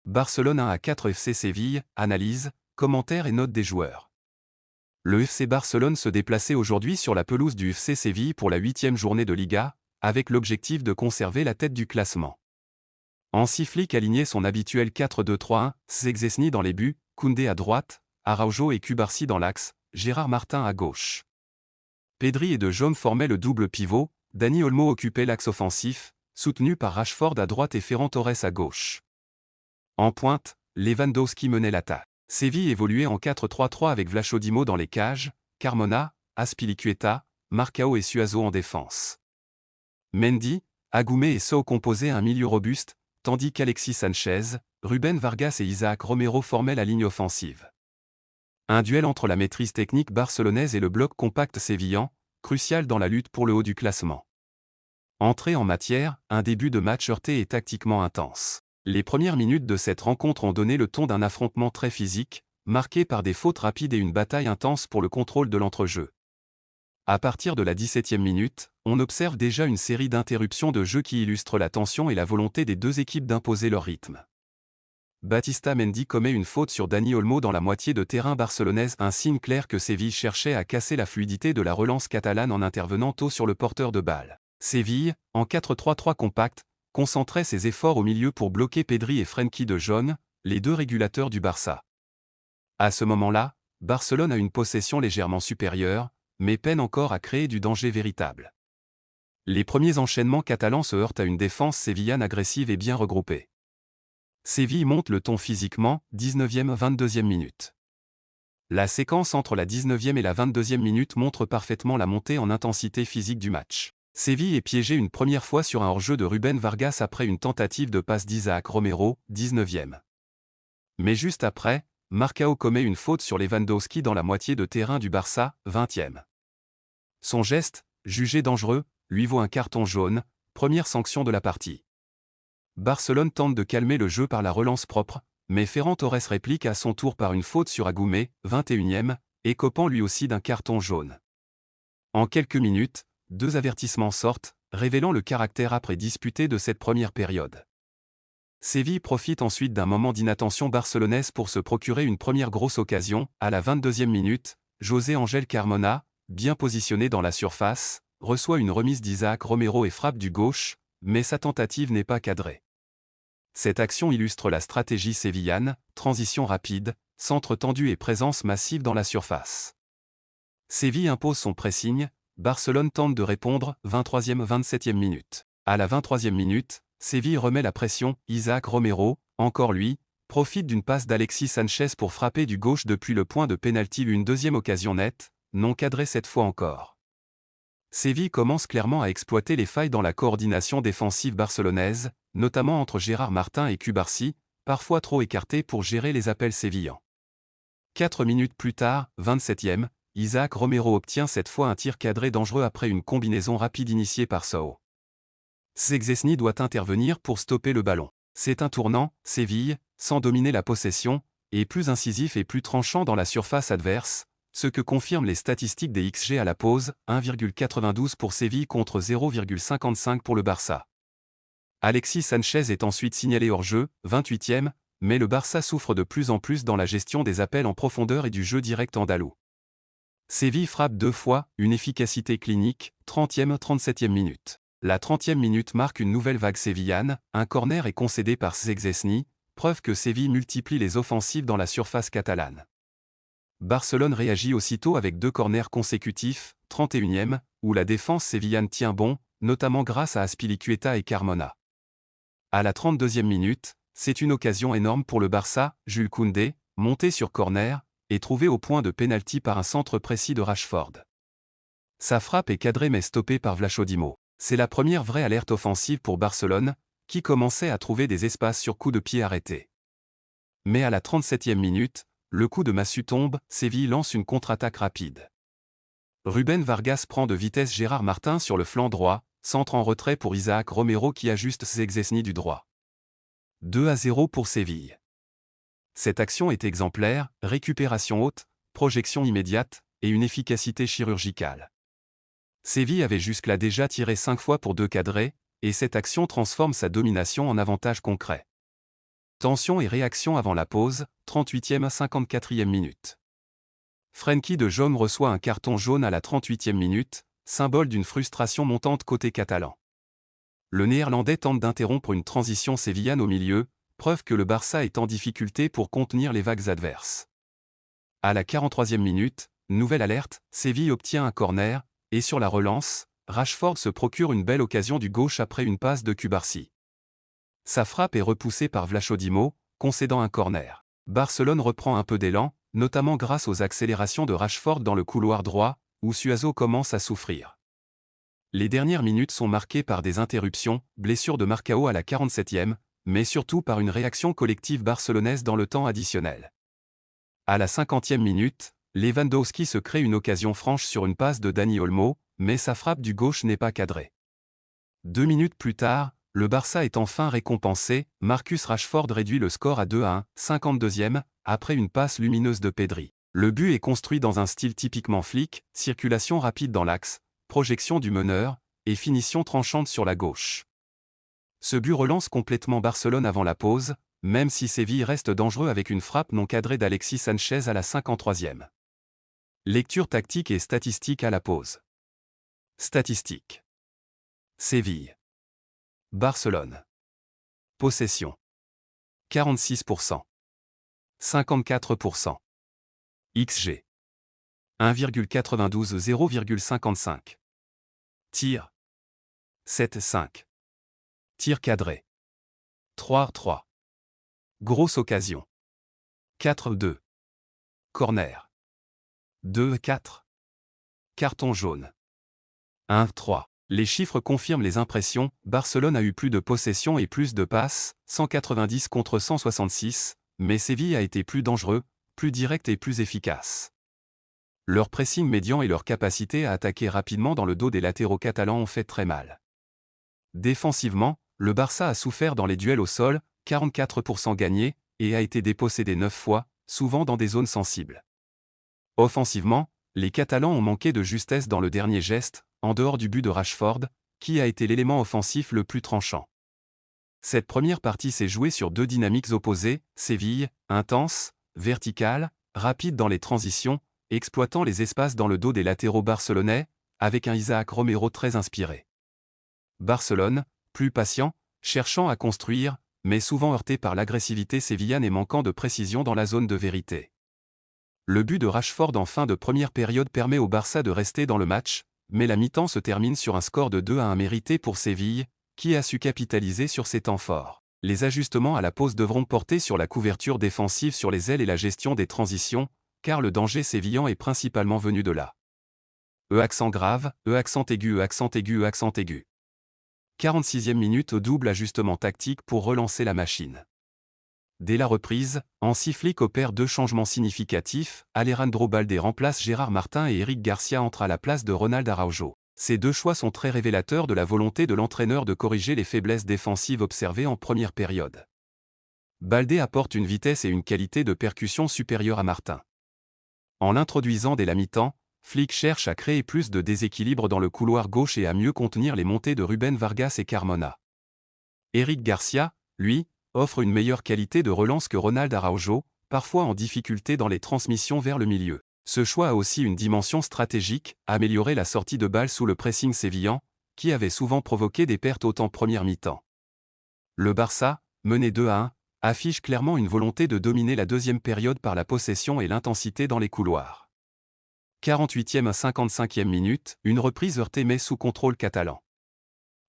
Barcelone 1-4 FC Séville, analyse, commentaires et notes des joueurs. Le FC Barcelone se déplaçait aujourd'hui sur la pelouse du FC Séville pour la 8e journée de Liga, avec l'objectif de conserver la tête du classement. Hansi Flick alignait son habituel 4-2-3-1, Szczęsny dans les buts, Koundé à droite, Araujo et Cubarsí dans l'axe, Gérard Martin à gauche. Pedri et De Jong formaient le double pivot, Dani Olmo occupait l'axe offensif, soutenu par Rashford à droite et Ferran Torres à gauche. En pointe, Lewandowski menait l'attaque. Séville évoluait en 4-3-3 avec Vlachodimo dans les cages, Carmona, Azpilicueta, Marcao et Suazo en défense. Mendy, Agoumé et Sow composaient un milieu robuste, tandis qu'Alexis Sanchez, Ruben Vargas et Isaac Romero formaient la ligne offensive. Un duel entre la maîtrise technique barcelonaise et le bloc compact sévillan, crucial dans la lutte pour le haut du classement. Entrée en matière, un début de match heurté et tactiquement intense. Les premières minutes de cette rencontre ont donné le ton d'un affrontement très physique, marqué par des fautes rapides et une bataille intense pour le contrôle de l'entrejeu. À partir de la 17e minute, on observe déjà une série d'interruptions de jeu qui illustrent la tension et la volonté des deux équipes d'imposer leur rythme. Baptista Mendy commet une faute sur Dani Olmo dans la moitié de terrain barcelonaise, un signe clair que Séville cherchait à casser la fluidité de la relance catalane en intervenant tôt sur le porteur de balle. Séville, en 4-3-3 compact, concentrait ses efforts au milieu pour bloquer Pedri et Frenkie de Jong, les deux régulateurs du Barça. À ce moment-là, Barcelone a une possession légèrement supérieure, mais peine encore à créer du danger véritable. Les premiers enchaînements catalans se heurtent à une défense sévillane agressive et bien regroupée. Séville monte le ton physiquement, 19e-22e minute. La séquence entre la 19e et la 22e minute montre parfaitement la montée en intensité physique du match. Séville est piégé une première fois sur un hors-jeu de Ruben Vargas après une tentative de passe d'Isaac Romero, 19e. Mais juste après, Marcao commet une faute sur Lewandowski dans la moitié de terrain du Barça, 20e. Son geste, jugé dangereux, lui vaut un carton jaune, première sanction de la partie. Barcelone tente de calmer le jeu par la relance propre, mais Ferran Torres réplique à son tour par une faute sur Agoumé, 21e, écopant lui aussi d'un carton jaune. En quelques minutes, deux avertissements sortent, révélant le caractère âpre et disputé de cette première période. Séville profite ensuite d'un moment d'inattention barcelonaise pour se procurer une première grosse occasion. À la 22e minute, José Ángel Carmona, bien positionné dans la surface, reçoit une remise d'Isaac Romero et frappe du gauche, mais sa tentative n'est pas cadrée. Cette action illustre la stratégie sévillane, transition rapide, centre tendu et présence massive dans la surface. Séville impose son pressing, Barcelone tente de répondre, 23e-27e minute. À la 23e minute, Séville remet la pression, Isaac Romero, encore lui, profite d'une passe d'Alexis Sanchez pour frapper du gauche depuis le point de pénalty, une deuxième occasion nette, non cadrée cette fois encore. Séville commence clairement à exploiter les failles dans la coordination défensive barcelonaise, notamment entre Gérard Martin et Cubarsí, parfois trop écartés pour gérer les appels sévillans. 4 minutes plus tard, 27e, Isaac Romero obtient cette fois un tir cadré dangereux après une combinaison rapide initiée par Sow. Szczęsny doit intervenir pour stopper le ballon. C'est un tournant, Séville, sans dominer la possession, est plus incisif et plus tranchant dans la surface adverse, ce que confirment les statistiques des XG à la pause, 1,92 pour Séville contre 0,55 pour le Barça. Alexis Sanchez est ensuite signalé hors jeu, 28e, mais le Barça souffre de plus en plus dans la gestion des appels en profondeur et du jeu direct andalou. Séville frappe deux fois, une efficacité clinique, 30e-37e minute. La 30e minute marque une nouvelle vague sévillane, un corner est concédé par Szczęsny, preuve que Séville multiplie les offensives dans la surface catalane. Barcelone réagit aussitôt avec deux corners consécutifs, 31e, où la défense sévillane tient bon, notamment grâce à Azpilicueta et Carmona. À la 32e minute, c'est une occasion énorme pour le Barça, Jules Koundé, monté sur corner, est trouvé au point de pénalty par un centre précis de Rashford. Sa frappe est cadrée mais stoppée par Vlachodimo. C'est la première vraie alerte offensive pour Barcelone, qui commençait à trouver des espaces sur coup de pied arrêté. Mais à la 37e minute, le coup de massue tombe, Séville lance une contre-attaque rapide. Ruben Vargas prend de vitesse Gérard Martin sur le flanc droit, centre en retrait pour Isaac Romero qui ajuste Szczęsny du droit. 2-0 pour Séville. Cette action est exemplaire, récupération haute, projection immédiate, et une efficacité chirurgicale. Séville avait jusque-là déjà tiré 5 fois pour 2 cadrés, et cette action transforme sa domination en avantage concret. Tension et réaction avant la pause, 38e à 54e minute. Frenkie de Jong reçoit un carton jaune à la 38e minute, symbole d'une frustration montante côté catalan. Le Néerlandais tente d'interrompre une transition sévillane au milieu, preuve que le Barça est en difficulté pour contenir les vagues adverses. À la 43e minute, nouvelle alerte, Séville obtient un corner, et sur la relance, Rashford se procure une belle occasion du gauche après une passe de Cubarsí. Sa frappe est repoussée par Vlachodimo, concédant un corner. Barcelone reprend un peu d'élan, notamment grâce aux accélérations de Rashford dans le couloir droit, où Suazo commence à souffrir. Les dernières minutes sont marquées par des interruptions, blessure de Marcao à la 47e, mais surtout par une réaction collective barcelonaise dans le temps additionnel. À la 50e minute, Lewandowski se crée une occasion franche sur une passe de Dani Olmo, mais sa frappe du gauche n'est pas cadrée. 2 minutes plus tard, le Barça est enfin récompensé, Marcus Rashford réduit le score à 2-1, 52e, après une passe lumineuse de Pedri. Le but est construit dans un style typiquement flic, circulation rapide dans l'axe, projection du meneur, et finition tranchante sur la gauche. Ce but relance complètement Barcelone avant la pause, même si Séville reste dangereux avec une frappe non cadrée d'Alexis Sanchez à la 53e. Lecture tactique et statistique à la pause. Statistiques. Séville. Barcelone. Possession. 46%. 54%. XG. 1,92 0,55. Tir. 7-5. Tir cadré. 3-3. Grosse occasion. 4-2. Corner. 2-4. Carton jaune. 1-3. Les chiffres confirment les impressions, Barcelone a eu plus de possession et plus de passes, 190 contre 166, mais Séville a été plus dangereux, plus direct et plus efficace. Leur pressing médian et leur capacité à attaquer rapidement dans le dos des latéraux catalans ont fait très mal. Défensivement, le Barça a souffert dans les duels au sol, 44% gagnés, et a été dépossédé 9 fois, souvent dans des zones sensibles. Offensivement, les Catalans ont manqué de justesse dans le dernier geste, en dehors du but de Rashford, qui a été l'élément offensif le plus tranchant. Cette première partie s'est jouée sur deux dynamiques opposées, Séville, intense, verticale, rapide dans les transitions, exploitant les espaces dans le dos des latéraux barcelonais, avec un Isaac Romero très inspiré. Barcelone, plus patient, cherchant à construire, mais souvent heurté par l'agressivité sévillane et manquant de précision dans la zone de vérité. Le but de Rashford en fin de première période permet au Barça de rester dans le match, mais la mi-temps se termine sur un score de 2-1 mérité pour Séville, qui a su capitaliser sur ses temps forts. Les ajustements à la pause devront porter sur la couverture défensive sur les ailes et la gestion des transitions, car le danger sévillan est principalement venu de là. Accent grave, accent aigu, accent aigu, accent aigu. 46e minute au double ajustement tactique pour relancer la machine. Dès la reprise, Hansi Flick opère deux changements significatifs, Alejandro Balde remplace Gérard Martin et Eric Garcia entre à la place de Ronald Araujo. Ces deux choix sont très révélateurs de la volonté de l'entraîneur de corriger les faiblesses défensives observées en première période. Balde apporte une vitesse et une qualité de percussion supérieure à Martin. En l'introduisant dès la mi-temps, Flick cherche à créer plus de déséquilibre dans le couloir gauche et à mieux contenir les montées de Ruben Vargas et Carmona. Eric Garcia, lui, offre une meilleure qualité de relance que Ronald Araujo, parfois en difficulté dans les transmissions vers le milieu. Ce choix a aussi une dimension stratégique, améliorer la sortie de balle sous le pressing sévillan, qui avait souvent provoqué des pertes au temps première mi-temps. Le Barça, mené 2-1, affiche clairement une volonté de dominer la deuxième période par la possession et l'intensité dans les couloirs. 48e à 55e minute, une reprise heurtée mais sous contrôle catalan.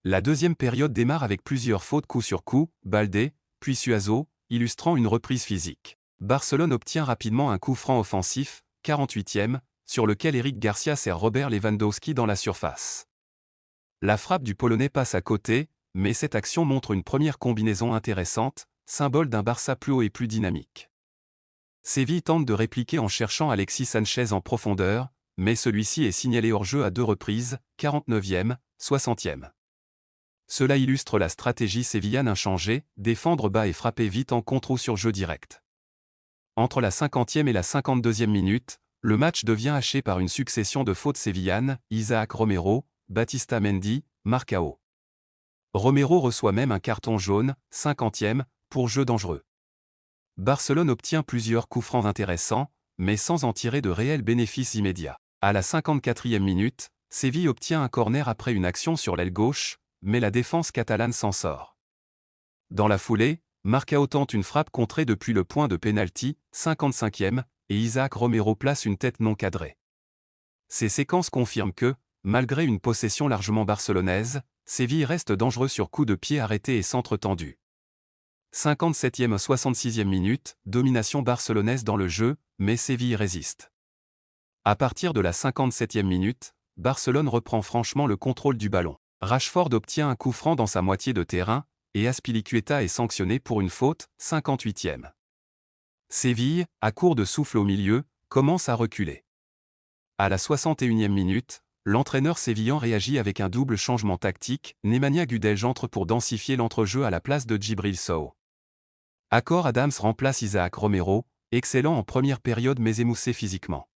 La deuxième période démarre avec plusieurs fautes coup sur coup, Balde, puis Suazo, illustrant une reprise physique. Barcelone obtient rapidement un coup franc offensif, 48e, sur lequel Eric Garcia sert Robert Lewandowski dans la surface. La frappe du Polonais passe à côté, mais cette action montre une première combinaison intéressante, symbole d'un Barça plus haut et plus dynamique. Séville tente de répliquer en cherchant Alexis Sanchez en profondeur, mais celui-ci est signalé hors jeu à deux reprises, 49e, 60e. Cela illustre la stratégie sévillane inchangée, défendre bas et frapper vite en contre ou sur jeu direct. Entre la 50e et la 52e minute, le match devient haché par une succession de fautes sévillanes, Isaac Romero, Batista Mendy, Marcao. Romero reçoit même un carton jaune, 50e, pour jeu dangereux. Barcelone obtient plusieurs coups francs intéressants, mais sans en tirer de réels bénéfices immédiats. À la 54e minute, Séville obtient un corner après une action sur l'aile gauche, mais la défense catalane s'en sort. Dans la foulée, Marcao tente une frappe contrée depuis le point de pénalty, 55e, et Isaac Romero place une tête non cadrée. Ces séquences confirment que, malgré une possession largement barcelonaise, Séville reste dangereux sur coup de pied arrêté et centre tendu. 57e 66e minute, domination barcelonaise dans le jeu, mais Séville résiste. À partir de la 57e minute, Barcelone reprend franchement le contrôle du ballon. Rashford obtient un coup franc dans sa moitié de terrain, et Azpilicueta est sanctionné pour une faute, 58e. Séville, à court de souffle au milieu, commence à reculer. À la 61e minute, l'entraîneur sévillan réagit avec un double changement tactique, Nemanja Gudelj entre pour densifier l'entrejeu à la place de Djibril Sow. Accord Adams remplace Isaac Romero, excellent en première période mais émoussé physiquement.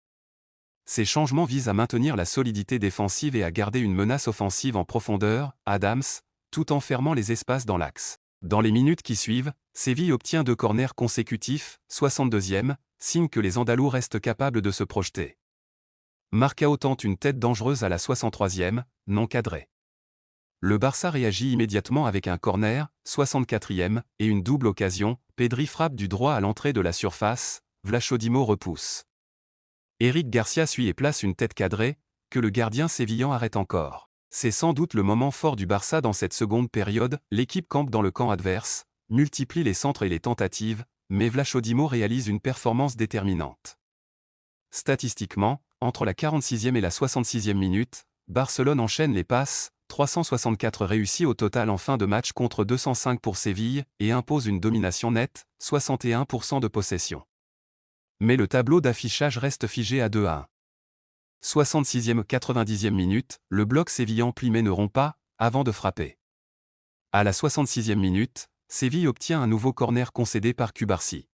Ces changements visent à maintenir la solidité défensive et à garder une menace offensive en profondeur, Adams, tout en fermant les espaces dans l'axe. Dans les minutes qui suivent, Séville obtient 2 corners consécutifs, 62e, signe que les Andalous restent capables de se projeter. Marcao tente une tête dangereuse à la 63e, non cadrée. Le Barça réagit immédiatement avec un corner, 64e, et une double occasion, Pedri frappe du droit à l'entrée de la surface, Vlachodimo repousse. Eric Garcia suit et place une tête cadrée, que le gardien sévillan arrête encore. C'est sans doute le moment fort du Barça dans cette seconde période, l'équipe campe dans le camp adverse, multiplie les centres et les tentatives, mais Vlachodimo réalise une performance déterminante. Statistiquement, entre la 46e et la 66e minute, Barcelone enchaîne les passes, 364 réussies au total en fin de match contre 205 pour Séville, et impose une domination nette, 61% de possession. Mais le tableau d'affichage reste figé à 2-1. 66e 90e minute, le bloc sévillan plie mais ne rompt pas, avant de frapper. À la 66e minute, Séville obtient un nouveau corner concédé par Cubarsí.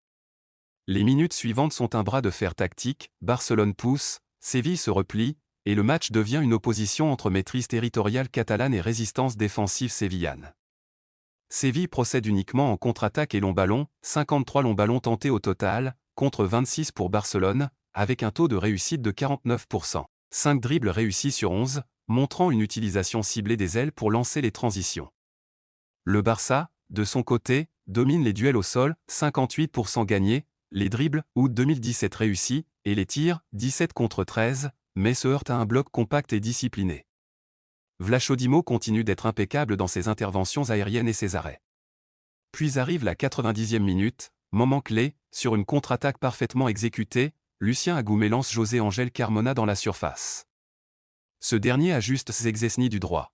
Les minutes suivantes sont un bras de fer tactique, Barcelone pousse, Séville se replie, et le match devient une opposition entre maîtrise territoriale catalane et résistance défensive sévillane. Séville procède uniquement en contre-attaque et long ballon, 53 longs ballons tentés au total, contre 26 pour Barcelone, avec un taux de réussite de 49%. 5 dribbles réussis sur 11, montrant une utilisation ciblée des ailes pour lancer les transitions. Le Barça, de son côté, domine les duels au sol, 58% gagnés, les dribbles, août 2017 réussis, et les tirs, 17 contre 13, mais se heurte à un bloc compact et discipliné. Vlachodimo continue d'être impeccable dans ses interventions aériennes et ses arrêts. Puis arrive la 90e minute, moment clé, sur une contre-attaque parfaitement exécutée, Lucien Agoumé lance José Angel Carmona dans la surface. Ce dernier ajuste Szczęsny du droit.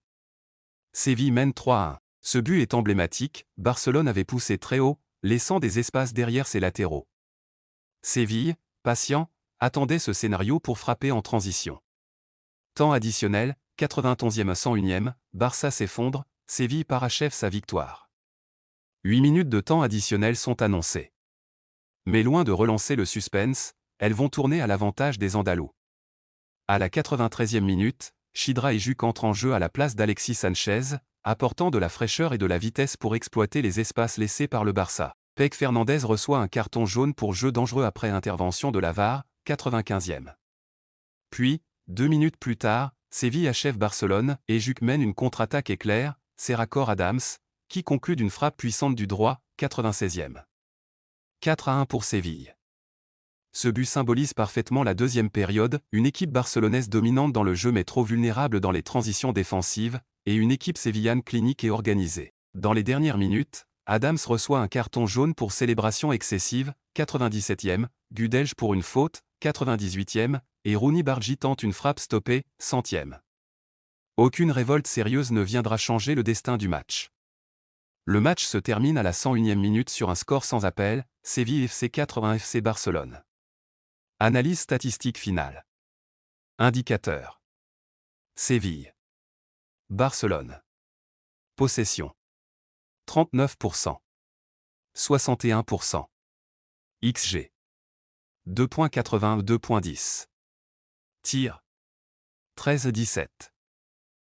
Séville mène 3-1. Ce but est emblématique, Barcelone avait poussé très haut, laissant des espaces derrière ses latéraux. Séville, patient, attendait ce scénario pour frapper en transition. Temps additionnel, 91e 101e, Barça s'effondre, Séville parachève sa victoire. 8 minutes de temps additionnel sont annoncées. Mais loin de relancer le suspense, elles vont tourner à l'avantage des Andalous. À la 93e minute, Chidra et Juc entrent en jeu à la place d'Alexis Sanchez, apportant de la fraîcheur et de la vitesse pour exploiter les espaces laissés par le Barça. Pec Fernandez reçoit un carton jaune pour jeu dangereux après intervention de la VAR, 95e. Puis, 2 minutes plus tard, Séville achève Barcelone et Juc mène une contre-attaque éclair, c'est raccord Adams, qui conclut d'une frappe puissante du droit, 96e. 4-1 pour Séville. Ce but symbolise parfaitement la deuxième période, une équipe barcelonaise dominante dans le jeu mais trop vulnérable dans les transitions défensives, et une équipe sévillane clinique et organisée. Dans les dernières minutes, Adams reçoit un carton jaune pour célébration excessive, 97e, Gudelj pour une faute, 98e, et Rooney Bargi tente une frappe stoppée, 100e. Aucune révolte sérieuse ne viendra changer le destin du match. Le match se termine à la 101e minute sur un score sans appel, Séville FC 80 FC Barcelone. Analyse statistique finale. Indicateur. Séville. Barcelone. Possession. 39%. 61%. XG. 2.80 2.10. Tir. 13-17.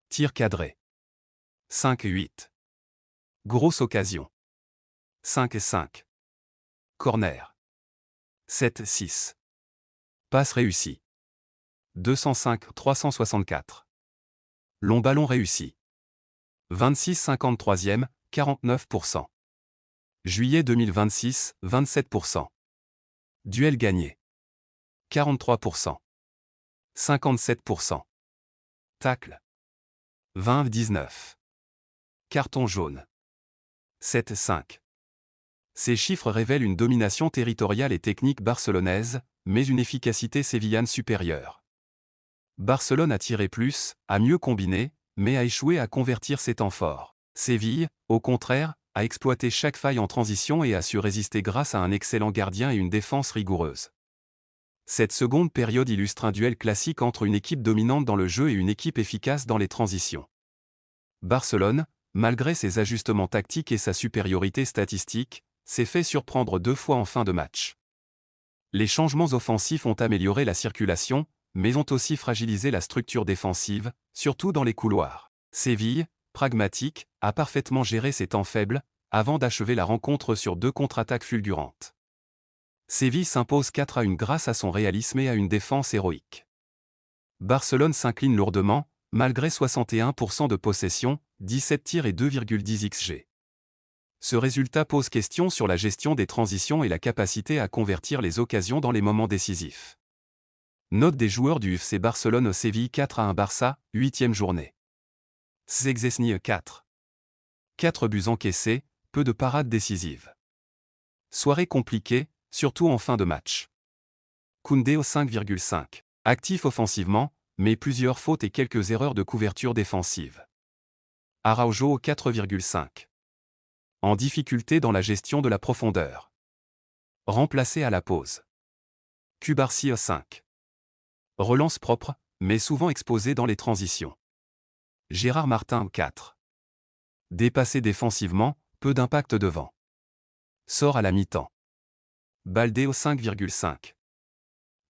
Tir cadré. 5-8. Grosse occasion. 5-5. corner. 7-6. Passe réussie. 205-364. Long ballon réussi. 26-53e, 49%. Juillet 2026, 27%. Duel gagné. 43%. 57%. Tacle. 20-19. Carton jaune. 7-5. Ces chiffres révèlent une domination territoriale et technique barcelonaise, mais une efficacité sévillane supérieure. Barcelone a tiré plus, a mieux combiné, mais a échoué à convertir ses temps forts. Séville, au contraire, a exploité chaque faille en transition et a su résister grâce à un excellent gardien et une défense rigoureuse. Cette seconde période illustre un duel classique entre une équipe dominante dans le jeu et une équipe efficace dans les transitions. Barcelone, malgré ses ajustements tactiques et sa supériorité statistique, s'est fait surprendre 2 fois en fin de match. Les changements offensifs ont amélioré la circulation, mais ont aussi fragilisé la structure défensive, surtout dans les couloirs. Séville, pragmatique, a parfaitement géré ses temps faibles, avant d'achever la rencontre sur 2 contre-attaques fulgurantes. Séville s'impose 4-1 grâce à son réalisme et à une défense héroïque. Barcelone s'incline lourdement, malgré 61% de possession, 17 tirs et 2,10 xG. Ce résultat pose question sur la gestion des transitions et la capacité à convertir les occasions dans les moments décisifs. Note des joueurs du FC Barcelone au Séville 4-1 Barça, 8e journée. Szczesny 4. 4 buts encaissés, peu de parades décisives. Soirée compliquée, surtout en fin de match. Koundé au 5,5. Actif offensivement, mais plusieurs fautes et quelques erreurs de couverture défensive. Araujo au 4,5. En difficulté dans la gestion de la profondeur. Remplacé à la pause. Cubarsí au 5. Relance propre, mais souvent exposé dans les transitions. Gérard Martin 4. Dépassé défensivement, peu d'impact devant. Sort à la mi-temps. Baldé au 5,5.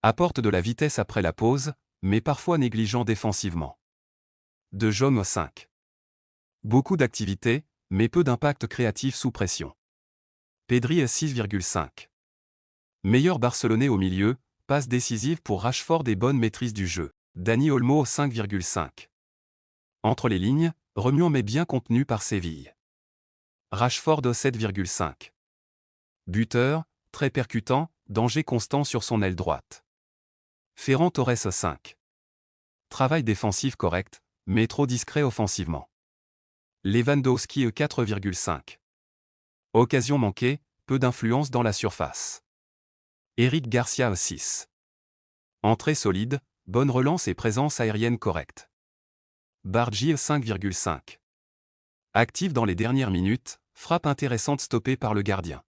Apporte de la vitesse après la pause, mais parfois négligent défensivement. De Jong au 5. Beaucoup d'activité, mais peu d'impact créatif sous pression. Pedri à 6,5. Meilleur Barcelonais au milieu, passe décisive pour Rashford et bonne maîtrise du jeu. Dani Olmo au 5,5. Entre les lignes, remuant mais bien contenu par Séville. Rashford au 7,5. Buteur, très percutant, danger constant sur son aile droite. Ferran Torres au 5. Travail défensif correct, mais trop discret offensivement. Lewandowski au 4,5. Occasion manquée, peu d'influence dans la surface. Eric Garcia au 6. Entrée solide, bonne relance et présence aérienne correcte. Bargi au 5,5. Actif dans les dernières minutes, frappe intéressante stoppée par le gardien.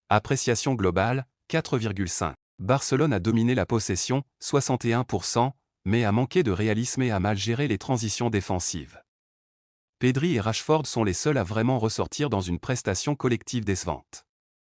Appréciation globale, 4,5. Barcelone a dominé la possession, 61%, mais a manqué de réalisme et a mal géré les transitions défensives. Pedri et Rashford sont les seuls à vraiment ressortir dans une prestation collective décevante.